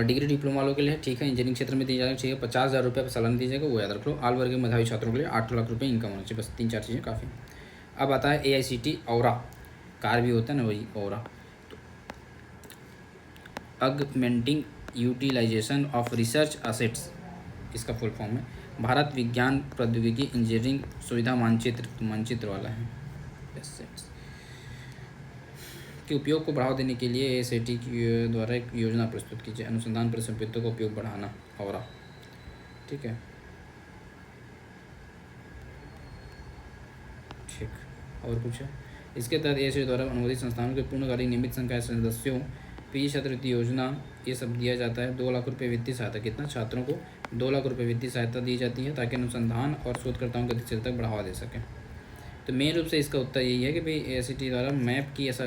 डिग्री डिप्लोमा वालों के लिए, ठीक है। इंजीनियरिंग क्षेत्र में दी जाएगी, ठीक है, 50,000 रुपये सालाना दी जाएगा, वो याद रख लो। आल वर्ग के मेधावी छात्रों के लिए 8 लाख रुपये इनकम होना चाहिए, बस 3-4 चीज़ें काफ़ी। अब आता है AICTE औरा, कार भी होता है ना वही औरा, तो अगमेंटिंग यूटिलाइजेशन ऑफ रिसर्च असेट्स, इसका फुल फॉर्म है भारत विज्ञान प्रौद्योगिकी इंजीनियरिंग सुविधा मानचित्र वाला है, एसेट्स के उपयोग को बढ़ावा देने के लिए AICTE के द्वारा एक योजना प्रस्तुत कीजिए, अनुसंधान परिसंपत्तियों का उपयोग बढ़ाना, और ठीक है, ठीक। और कुछ है, इसके तहत AICTE द्वारा अनुमोदित संस्थानों के पूर्णकालिक नियमित संकाय सदस्यों PG छात्रवृत्ति योजना ये सब दिया जाता है। 2 लाख रुपये वित्तीय सहायता, कितना, छात्रों को 2 लाख रुपये वित्तीय सहायता दी जाती है ताकि अनुसंधान और शोधकर्ताओं की गतिशीलता को बढ़ावा दे सकें। तो मेन रूप से इसका उत्तर यही है कि भाई AICTE द्वारा मैप की ऐसा,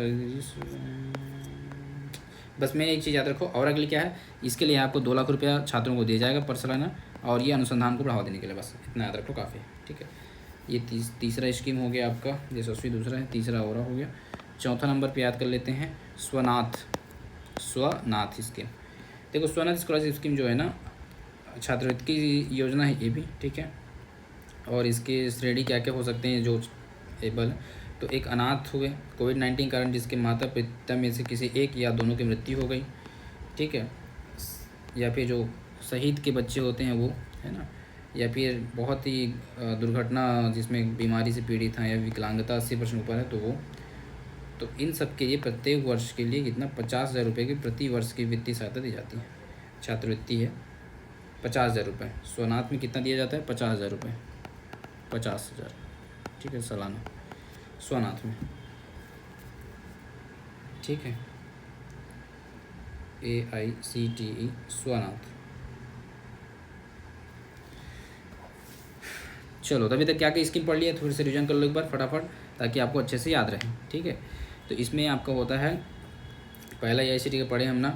बस मैंने एक चीज़ याद रखो, और अगली क्या है, इसके लिए आपको 2 लाख रुपया छात्रों को दिया जाएगा पर सालाना, और ये अनुसंधान को बढ़ावा देने के लिए, बस इतना याद रखो काफ़ी, ठीक है। ये तीसरा स्कीम हो गया आपका यशस्वी, दूसरा है, तीसरा और हो गया। चौथा नंबर पे याद कर लेते हैं स्वनाथ स्कीम। देखो स्वनाथ स्कॉलरशिप स्कीम जो है ना, छात्रवृत्ति की योजना है ये भी, ठीक है। और इसके श्रेणी क्या क्या हो सकते हैं जो एबल, तो एक अनाथ हुए कोविड-19 कारण जिसके माता पिता में से किसी एक या दोनों की मृत्यु हो गई, ठीक है, या फिर जो शहीद के बच्चे होते हैं वो, है ना, या फिर बहुत ही दुर्घटना जिसमें बीमारी से पीड़ित हैं या विकलांगता 80% ऊपर है तो वो, तो इन सब के लिए प्रत्येक वर्ष के लिए कितना 50,000 रुपये की प्रति वर्ष की वित्तीय सहायता दी जाती है। छात्रवृत्ति है 50,000 रुपये। स्वनाथ में कितना दिया जाता है 50,000 रुपये, 50,000, ठीक है, सालाना स्वनाथ में, ठीक है। AICTE स्वनाथ। चलो तभी तक क्या क्या स्कीम पढ़ लिया, थोड़ी सी रिवीजन कर लो एक बार फटाफट ताकि आपको अच्छे से याद रहे, ठीक है। तो इसमें आपका होता है पहला AICTE का पढ़े हम ना,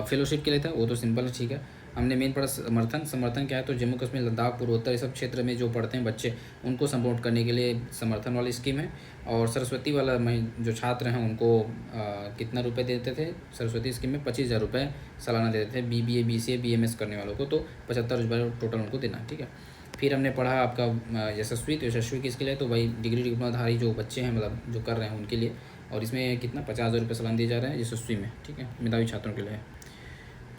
फेलोशिप के लिए था वो तो सिंपल है, ठीक है। हमने मेन पढ़ा समर्थन क्या है, तो जम्मू कश्मीर लद्दाख पूर्वोत्तर ये सब क्षेत्र में जो पढ़ते हैं बच्चे उनको सपोर्ट करने के लिए समर्थन वाली स्कीम है। और सरस्वती वाला जो छात्र हैं उनको कितना रुपए देते थे सरस्वती स्कीम में, 25,000 रुपये सालाना देते थे। BBA BCA BMS करने वालों को तो 75,000 रुपये टोटल उनको देना, ठीक है। फिर हमने पढ़ा आपका यशस्वी, तो यशस्वी किसके लिए, तो भाई डिग्री डिप्लोमाधारी जो बच्चे हैं मतलब जो कर रहे हैं उनके लिए, और इसमें कितना 50,000 रुपये सालाना दिए जा रहे हैं यशस्वी में, ठीक है, मेधावी छात्रों के लिए।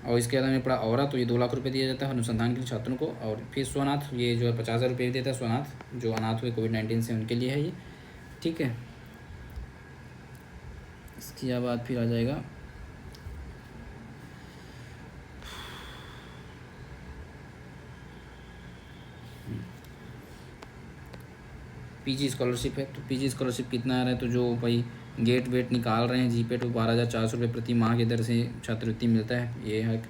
और इसके अलावा पढ़ा औरा, तो ये 2 लाख रुपये दिया जाता है अनुसंधान के लिए छात्रों को। और फिर स्वनाथ, ये जो है 50,000 रुपये देता है स्वनाथ, जो अनाथ हुए कोविड-19 से उनके लिए है ये, ठीक है। इसके बाद फिर आ जाएगा PG स्कॉलरशिप है। तो PG स्कॉलरशिप कितना आ रहा है, तो जो भाई गेट वेट निकाल रहे हैं GPET तो 12,400 रुपये प्रति माह की दर से छात्रवृत्ति मिलता है, ये है।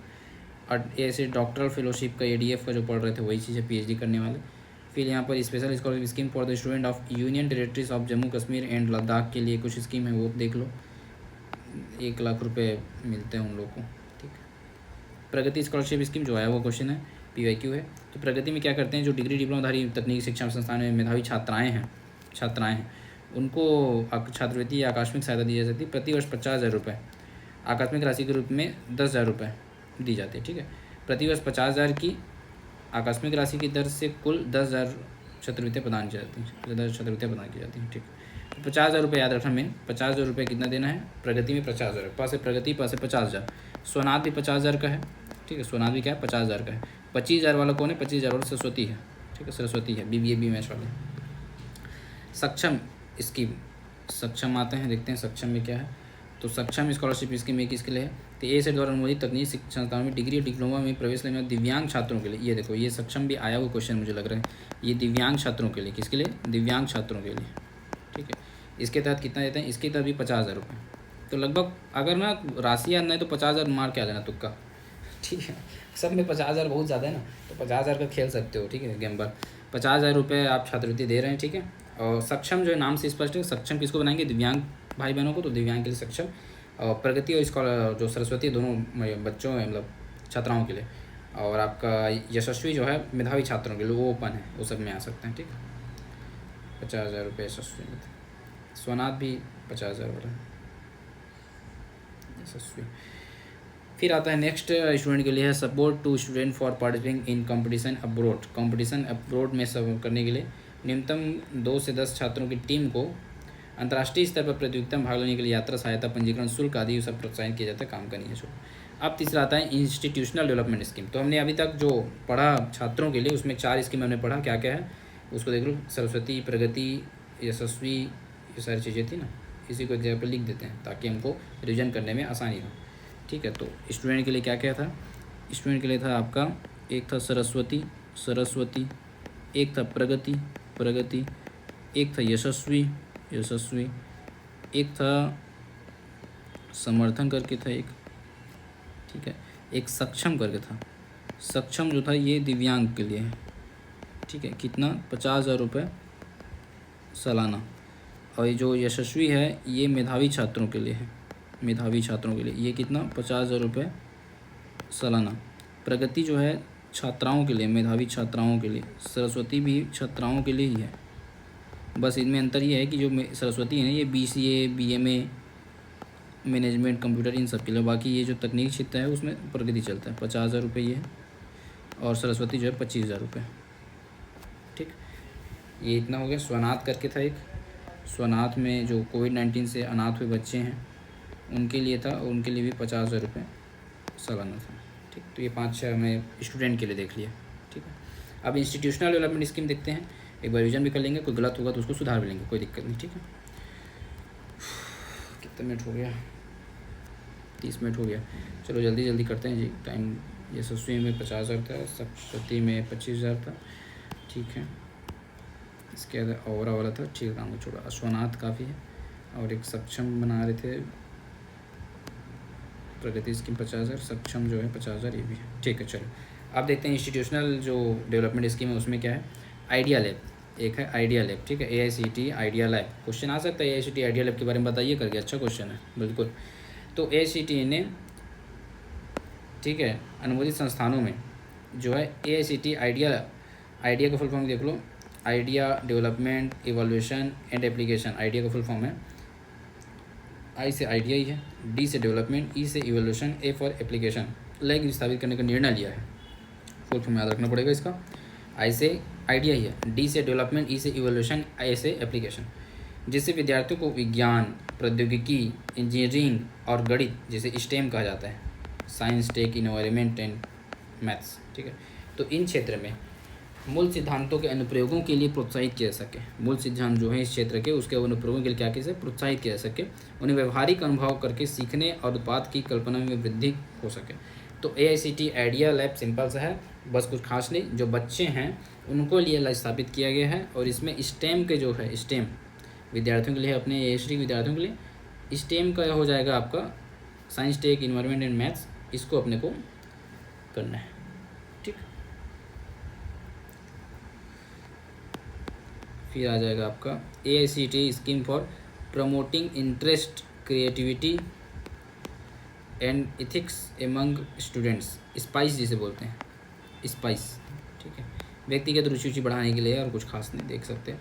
ऐसे डॉक्टरल फेलोशिप का ADF का जो पढ़ रहे थे वही चीज़ है PhD करने वाले। फिर यहाँ पर special scholarship scheme for the student of union territories of Jammu Kashmir and Ladakh के लिए कुछ स्कीम है वो देख लो, 1 लाख रुपये मिलते हैं उन लोगों को, ठीक है। प्रगति स्कॉलरशिप स्कीम जो है वो क्वेश्चन है PYQ है। तो प्रगति में क्या करते हैं, जो डिग्री डिप्लोमाधारी तकनीकी शिक्षा संस्थान में मेधावी छात्राएँ हैं उनको छात्रवृत्ति या आकस्मिक सहायता दी जाती है प्रतिवर्ष 50,000 रुपये, आकस्मिक राशि के रूप में 10,000 रुपये दी जाती है, ठीक है। प्रतिवर्ष 50,000 की आकस्मिक राशि की दर से कुल 10,000 छात्रवृत्तियाँ प्रदान की जाती हैं, 10,000 छात्रवृत्तियाँ प्रदान की जाती हैं, ठीक है। 50,000 रुपये याद रखना मेन, 50,000 रुपये कितना देना है, प्रगति में 50,000, पास है प्रगति, पास है 50,000। स्वनाथ भी 50,000 का है, ठीक है, स्वनाथ भी क्या है 50,000 का है। 25,000 वाला कौन है, 25,000 वाला सरस्वती है, ठीक है, सरस्वती है BBA BMS वाले। सक्षम स्कीम, सक्षम आते हैं देखते हैं सक्षम में क्या है। तो सक्षम स्कॉलरशिप स्कीम एक किसके लिए है, तो ए से द्वारा अनुमोदित तकनीकी शिक्षा संस्थानों में डिग्री डिप्लोमा में प्रवेश लेने वाले दिव्यांग छात्रों के लिए। ये देखो ये सक्षम भी आया हुआ क्वेश्चन मुझे लग रहा है, ये दिव्यांग छात्रों के लिए, किसके लिए, दिव्यांग छात्रों के लिए, ठीक है। इसके तहत कितना देते हैं, इसके तहत भी 50,000 रुपये। तो लगभग अगर ना राशि याद नहीं तो 50,000 मार के आ जाना तुक्का, ठीक है। सब में 50,000 बहुत ज़्यादा है ना, तो 50,000 का खेल सकते हो, ठीक है, गेम्बर। 50,000 रुपये आप छात्रवृत्ति दे रहे हैं, ठीक है। और सक्षम जो है नाम से स्पष्ट है, सक्षम किसको बनाएंगे, दिव्यांग भाई बहनों को, तो दिव्यांग के लिए सक्षम। और प्रगति और स्कॉलर जो सरस्वती दोनों बच्चों हैं मतलब छात्राओं के लिए। और आपका यशस्वी जो है मेधावी छात्रों के लिए वो ओपन है, वो सब में आ सकते हैं, ठीक है। 50,000 रुपये यशस्वी में, स्वनाथ भी 50,000 वाला यशस्वी। फिर आता है नेक्स्ट स्टूडेंट के लिए है support to student for participating in competition abroad. Competition abroad में सब करने के लिए न्यूनतम 2 से 10 छात्रों की टीम को अंतर्राष्ट्रीय स्तर पर प्रतियोगिता में भाग लेने के लिए यात्रा सहायता, पंजीकरण शुल्क आदि सब प्रोत्साहित किया जाता है, काम करनी है जो। अब तीसरा आता है इंस्टीट्यूशनल डेवलपमेंट स्कीम। तो हमने अभी तक जो पढ़ा छात्रों के लिए उसमें 4 स्कीम हमने पढ़ा, क्या क्या है उसको देख लो, सरस्वती, प्रगति, यशस्वी, ये सारी चीज़ें थी ना, इसी को एक जगह पर लिख देते हैं ताकि हमको रिविजन करने में आसानी हो, ठीक है। तो स्टूडेंट के लिए क्या क्या था, स्टूडेंट के लिए था आपका एक था सरस्वती, एक था प्रगति, एक था यशस्वी, एक था समर्थन करके था एक, ठीक है, एक सक्षम करके था। सक्षम जो था ये दिव्यांग के लिए है, ठीक है, कितना 50,000 रुपये सालाना। और ये जो यशस्वी है ये मेधावी छात्रों के लिए है, ये कितना 50,000 रुपये सालाना। प्रगति जो है छात्राओं के लिए, मेधावी छात्राओं के लिए। सरस्वती भी छात्राओं के लिए ही है, बस इनमें अंतर ये है कि जो सरस्वती है ना, ये BCA BMA मैनेजमेंट कंप्यूटर इन सब के लिए, बाकी ये जो तकनीकी क्षेत्र है उसमें प्रगति चलता है। 50,000 रुपये ये है, और सरस्वती जो है 25,000 रुपये। ठीक, ये इतना हो गया। स्वनाथ करके था एक, स्वनाथ में जो कोविड-19 से अनाथ हुए बच्चे हैं उनके लिए था, और उनके लिए भी 50,000 रुपये सालाना था। ठीक, तो ये 5-6 हमें स्टूडेंट के लिए देख लिया। ठीक है, अब इंस्टीट्यूशनल डेवलपमेंट स्कीम देखते हैं, एक बार रिविजन भी कर लेंगे, कोई गलत होगा तो उसको सुधार भी लेंगे, कोई दिक्कत नहीं। ठीक है, कितना मिनट हो गया? 30 मिनट हो गया। चलो जल्दी जल्दी करते हैं जी, टाइम। यशस्वी में 50,000 था, सरस्वती में 25,000 था। ठीक है, इसके बाद ओवरा वाला था। ठीक है, काम को छोड़ा। अश्वनाथ काफ़ी है, और एक सक्षम बना रहे थे, प्रगति स्कीम 50,000, सक्षम जो है 50,000 ये भी है। ठीक है, चलो अब देखते हैं इंस्टीट्यूशनल जो डेवलपमेंट स्कीम है उसमें क्या है। आइडिया लैब, एक है आइडिया लैब। ठीक है, AICTE आइडिया लैब, क्वेश्चन आ सकता है AICTE आइडिया लैब के बारे में बताइए करके, अच्छा क्वेश्चन है बिल्कुल। तो AICTE ने, ठीक है, अनुमोदित संस्थानों में जो है AICTE आइडिया का फुल फॉर्म देख लो, idea development evolution and application. Idea का फुल फॉर्म है, I से आइडिया ही है, D से डेवलपमेंट, E से evolution, A for application. Lab स्थापित करने का निर्णय लिया है, फुल फॉर्म याद रखना पड़ेगा इसका। I से आइडिया ही है, D से डेवलपमेंट, E से इवोल्यूशन, A से एप्लीकेशन, जिससे विद्यार्थियों को विज्ञान, प्रौद्योगिकी, इंजीनियरिंग और गणित, जिसे STEM कहा जाता है, science, tech, environment and maths. ठीक है, तो इन क्षेत्र में मूल सिद्धांतों के अनुप्रयोगों के लिए प्रोत्साहित किया जा सके। मूल सिद्धांत जो है इस क्षेत्र के, उसके अनुप्रयोगों के लिए क्या किया प्रोत्साहित किया जा सके, उन्हें व्यवहारिक अनुभव करके सीखने और उत्पाद की कल्पना में वृद्धि हो सके। तो AICTE आइडिया लैब सिंपल सा है, बस कुछ खास नहीं, जो बच्चे हैं उनको लिए स्थापित किया गया है। और इसमें STEM के जो है, STEM विद्यार्थियों के लिए, अपने AICTE विद्यार्थियों के लिए STEM का हो जाएगा आपका science, tech, environment and maths, इसको अपने को करना है। ठीक, फिर आ जाएगा आपका AICTE scheme for promoting interest, creativity and ethics among students, spice जिसे बोलते हैं, स्पाइस। ठीक है, व्यक्तिगत रुचि बढ़ाने के लिए, और कुछ खास नहीं, देख सकते हैं।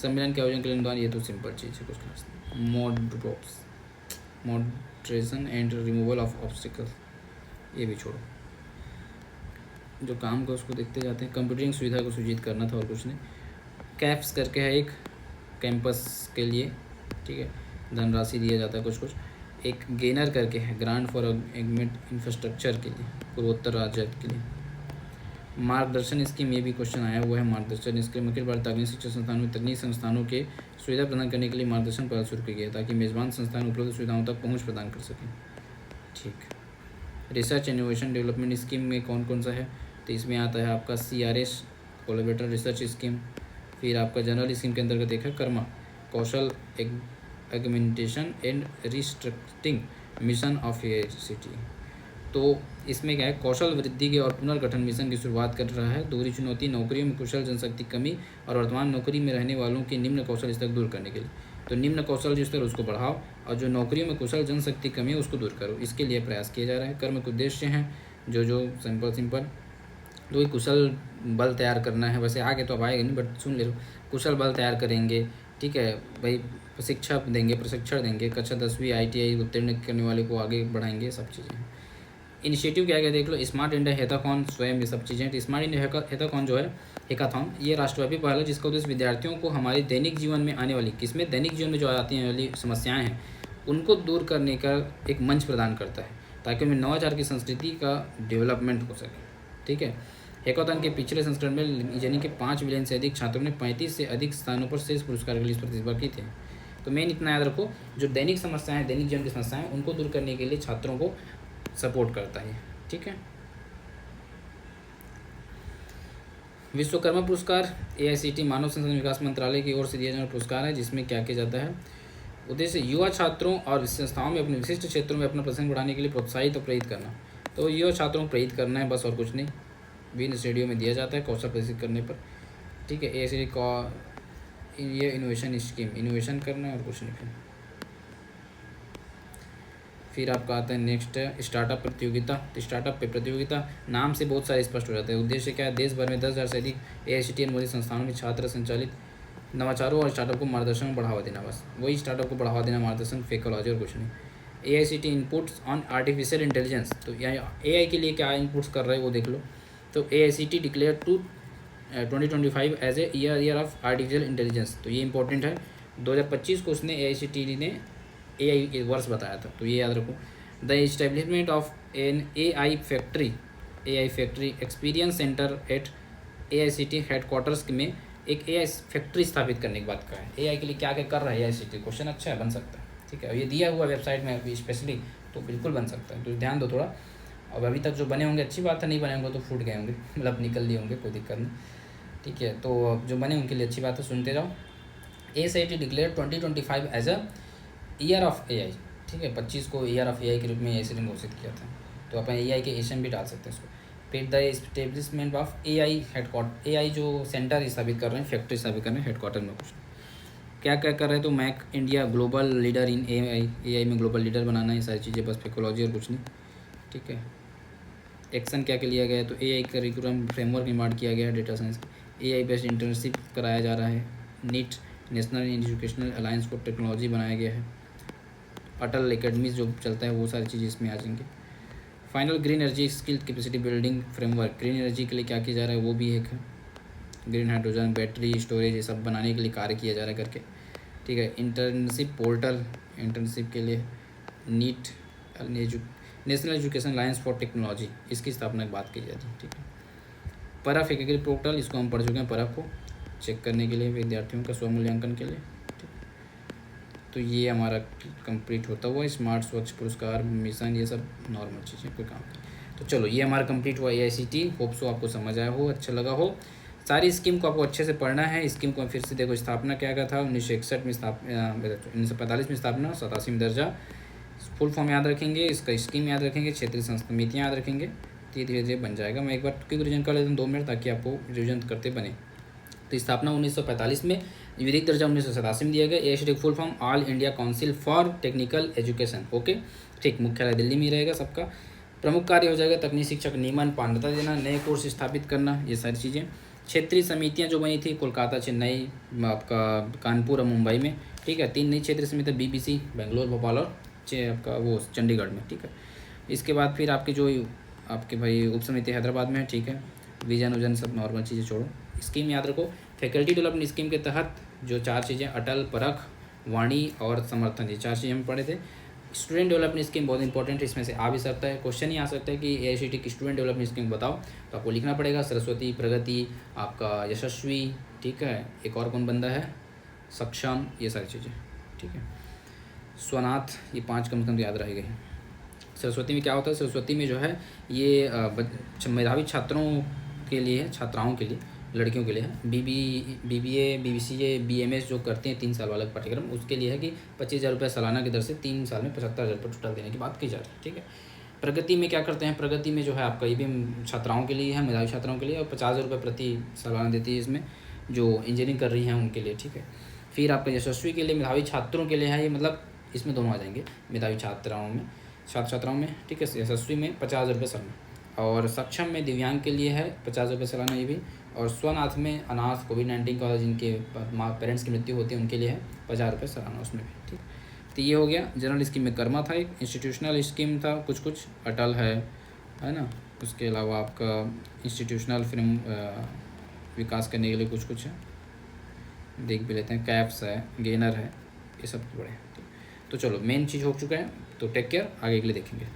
सम्मेलन के आयोजन के लिए अनुदान, ये तो सिंपल चीज़ है, कुछ खास नहीं। Moderation and removal of obstacle, ये भी छोड़ो, जो काम का उसको देखते जाते हैं। कंप्यूटिंग सुविधा को सुजित करना था, और कुछ नहीं। कैप्स करके है एक, कैंपस के लिए, ठीक है, धनराशि दिया जाता है कुछ कुछ। एक गेनर करके है, ग्रांट फॉर एग्रीमेंट इंफ्रास्ट्रक्चर के लिए, पूर्वोत्तर राज्य के लिए। मार्गदर्शन स्कीम, ये भी क्वेश्चन आया हुआ है। मार्गदर्शन स्कीम अखिल भारतीय तकनीकी शिक्षा संस्थानों में तकनीकी संस्थानों के सुविधा प्रदान करने के लिए मार्गदर्शन पहल शुरू की गई है, ताकि मेजबान संस्थान उपलब्ध सुविधाओं तक पहुँच प्रदान कर सकें। ठीक, रिसर्च इनोवेशन डेवलपमेंट स्कीम में कौन कौन सा है, तो इसमें आता है आपका CRS कोलैबोरेटर रिसर्च स्कीम। फिर आपका जनरल स्कीम के अंतर्गत एक है कर्मा, कौशल एग्मेंटेशन and restructuring mission of AICTE। तो इसमें क्या है, कौशल वृद्धि के और पुनर्गठन मिशन की शुरुआत कर रहा है। दोहरी चुनौती, नौकरियों में कुशल जनशक्ति कमी और वर्तमान नौकरी में रहने वालों के निम्न कौशल स्तर दूर करने के लिए। तो निम्न कौशल जो स्तर उसको बढ़ाओ, और जो नौकरियों में कुशल जनशक्ति कमी है उसको दूर करो, इसके लिए प्रयास किया जा रहा है। कर्म के उद्देश्य हैं जो सिंपल तो ये कुशल बल तैयार करना है। वैसे आगे तो अब आएगा नहीं, बट सुन ले लो, कुशल बल तैयार करेंगे, ठीक है भाई, प्रशिक्षण देंगे, कक्षा 10वीं ITI उत्तीर्ण करने वाले को आगे बढ़ाएंगे, सब चीज़ें। इनिशिएटिव क्या क्या देख लो, स्मार्ट इंडिया हैकाथॉन, स्वयं ये सब चीज़ें। तो स्मार्ट इंडिया हैकाथॉन जो है, हैकाथॉन ये राष्ट्रव्यापी पहल है, जिसका उद्देश्य विद्यार्थियों को हमारे दैनिक जीवन में आने वाली, किसमें दैनिक जीवन में जो आती वाली समस्याएँ हैं उनको दूर करने का एक मंच प्रदान करता है, ताकि उनमें नवाचार की संस्कृति का डेवलपमेंट हो सके। ठीक है, हैकाथॉन के पिछले संस्करण में इंजीनियरिंग के 5 मिलियन से अधिक छात्रों ने 35 से अधिक स्थानों पर शेष पुरस्कार के लिए प्रतिस्पर्धा की थी। तो मेन इतना याद रखो, जो दैनिक समस्याएं, दैनिक जीवन की समस्याएं, उनको दूर करने के लिए छात्रों को सपोर्ट करता है। ठीक है, विश्वकर्मा पुरस्कार AICTE मानव संसाधन विकास मंत्रालय की ओर से दिया जाने पुरस्कार है, जिसमें क्या किया जाता है, उद्देश्य युवा छात्रों और संस्थाओं में अपने विशिष्ट क्षेत्रों में अपना प्रदर्शन बढ़ाने के लिए प्रोत्साहित और प्रेरित करना। तो युवा छात्रों को प्रेरित करना है बस, और कुछ नहीं। विभिन्न श्रेणियों में दिया जाता है कौशल प्रदर्शित करने पर। ठीक है, AICTE का ये इनोवेशन स्कीम, इनोवेशन करना और कुछ नहीं। फिर आपका आता है नेक्स्ट स्टार्टअप प्रतियोगिता। तो स्टार्टअप पे प्रतियोगिता नाम से बहुत सारे स्पष्ट हो जाते हैं। उद्देश्य क्या है, देश भर में 10,000 से अधिक AICTE अनुमोदित संस्थानों में छात्र संचालित नवाचारों और स्टार्टअप को मार्गदर्शन बढ़ावा देना, बस वही स्टार्टअप को बढ़ावा देना, मार्गदर्शन, फेकोलॉजी और कुछ नहीं। AICTE inputs on artificial intelligence, तो AI के लिए क्या इनपुट्स कर रहे हैं वो देख लो। तो AICTE declare 2025 as a year of artificial intelligence, तो ये इंपॉर्टेंट है। 2025 को उसने AICTE ने AI वर्ष बताया था, तो ये याद रखो। The establishment of an AI factory experience centre at AICTE headquarters में एक AI फैक्ट्री स्थापित करने की बात कहा है। AI के लिए क्या क्या कर रहा है AICTE, क्वेश्चन अच्छा है, बन सकता है, ठीक है। ये दिया हुआ वेबसाइट में अभी स्पेशली, तो बिल्कुल बन सकता है, तो ध्यान दो थोड़ा। अब अभी तक जो बने होंगे अच्छी बात है, नहीं बने होंगे तो फूट गए होंगे, मतलब निकल लिए होंगे, कोई दिक्कत नहीं, ठीक है। तो अब जो बने उनके लिए अच्छी बात है, सुनते जाओ। AICTE declare 2025 as a year of AI, ठीक है। 25 को ईयर ऑफ AI के रूप में AICTE ने घोषित किया था, तो अपन AI के एशियन भी डाल सकते हैं इसको। फिर the establishment of AI headquarter, AI जो सेंटर स्थापित कर रहे हैं, फैक्ट्री स्थापित कर रहे हैं हेडक्वार्टर में, कुछ क्या क्या कर रहे हैं, तो make India global leader in AI में ग्लोबल लीडर बनाना, ये सारी चीज़ें, बस फेकोलॉजी और कुछ नहीं, ठीक है। एक्शन क्या क्या लिया गया है, तो AI करिकुलम फ्रेमवर्क निर्माण किया गया है, data science AI based internship कराया जा रहा है, नीट नेशनल एजुकेशनल अलायंस को टेक्नोलॉजी बनाया गया है, अटल एकेडमीज जो चलता है वो सारी चीज़ें इसमें आ जाएंगी। Final green energy skill capacity building framework, green energy के लिए क्या किया जा रहा है वो भी एक है, ग्रीन हाइड्रोजन बैटरी स्टोरेज ये सब बनाने के लिए कार्य किया जा रहा है करके, ठीक है। इंटर्नशिप पोर्टल, इंटर्नशिप के लिए NEAT national education alliance for technology, इसकी स्थापना की बात की जाती है, ठीक है। परफ एक पोर्टल, इसको हम पढ़ चुके हैं, परफ को चेक करने के लिए विद्यार्थियों का स्वमूल्यांकन के लिए, ठीक। तो ये हमारा कंप्लीट होता हुआ स्मार्ट स्वच्छ पुरस्कार मिशन, ये सब नॉर्मल चीज़ें, कोई काम नहीं। तो चलो ये हमारा कंप्लीट हुआ AICTE, होप सो आपको समझ आया हो, अच्छा लगा हो। सारी स्कीम को आपको अच्छे से पढ़ना है। स्कीम को फिर से देखो, स्थापना क्या क्या था, 1961 में 1945 में स्थापना, 87 में दर्जा, फुल फॉर्म याद रखेंगे, इसका स्कीम याद रखेंगे, क्षेत्रीय समितियाँ याद रखेंगे, तो ये धीरे धीरे बन जाएगा। मैं एक बार क्विक रिविजन कर लेता हूँ 2 मिनट, ताकि आपको रिविजन करते बने। तो स्थापना 1945 में, विधिक दर्जा 1987 में दिया गया। AICTE full form all India council for technical education, okay, ठीक। मुख्यालय दिल्ली में ही रहेगा सबका। प्रमुख कार्य हो जाएगा तकनीकी शिक्षक नियमन, पात्रता देना, नए कोर्स स्थापित करना, ये सारी चीज़ें। क्षेत्रीय समितियां जो बनी थी कोलकाता, चेन्नई, आपका कानपुर और मुंबई में, ठीक है। 3 नई क्षेत्रीय समितियाँ BBC बेंगलोर, भोपाल और आपका वो चंडीगढ़ में, ठीक है। इसके बाद फिर आपके जो आपके भाई उप समिति हैदराबाद में है, ठीक है। विजन उजन सब नॉर्मल चीज़ें छोड़ो। स्कीम याद रखो, फैकल्टी डेवलपमेंट स्कीम के तहत जो 4 चीज़ें, अटल, परख, वाणी और समर्थन, ये 4 चीज़ें हम पढ़े थे। स्टूडेंट डेवलपमेंट स्कीम बहुत इंपॉर्टेंट है, इसमें से आ भी सकता है, क्वेश्चन ही आ सकता है कि AICTE की स्टूडेंट डेवलपमेंट स्कीम बताओ, तो आपको लिखना पड़ेगा सरस्वती, प्रगति, आपका यशस्वी, ठीक है। एक और कौन बंदा है, सक्षम, ये सारी चीज़ें, ठीक है। स्वनाथ, ये 5 कम से कम याद रहेंगे। सरस्वती में क्या होता है, सरस्वती में जो है ये मेधावी छात्रों के लिए है, छात्राओं के लिए, लड़कियों के लिए है। BBA BCA BMS जो करते हैं 3 साल वाला पाठ्यक्रम, उसके लिए है कि 25,000 रुपये सालाना की दर से 3 साल में 75,000 रुपये टोटल देने की बात की जा रही है, ठीक है। प्रगति में क्या करते हैं, प्रगति में जो है आपका ये भी छात्राओं के लिए है, मेधावी छात्राओं के लिए, और 50,000 रुपये प्रति सालाना देती है इसमें, जो इंजीनियरिंग कर रही हैं उनके लिए, ठीक है। फिर आपका यशस्वी के लिए, मेधावी छात्रों के लिए है ये, मतलब इसमें दोनों आ जाएंगे, मेधावी छात्राओं में, छात्राओं में, ठीक है। यशस्वी में 50,000 रुपये सालाना, और सक्षम में दिव्यांग के लिए है 50,000 रुपये सालाना ये भी, और स्वनाथ में अनाथ, कोविड-19 का जिनके पेरेंट्स की मृत्यु होती है उनके लिए है 50,000 रुपये सालाना उसमें भी, ठीक। तो ये हो गया जनरल स्कीम में। कर्मा था एक, इंस्टीट्यूशनल स्कीम था कुछ, अटल है ना। उसके अलावा आपका इंस्टीट्यूशनल फिल्म विकास करने के लिए कुछ है, देख भी लेते हैं, कैप्स है, गेनर है, ये सब बड़े हैं। तो चलो मेन चीज़ हो चुका है, तो टेक केयर, आगे के लिए देखेंगे।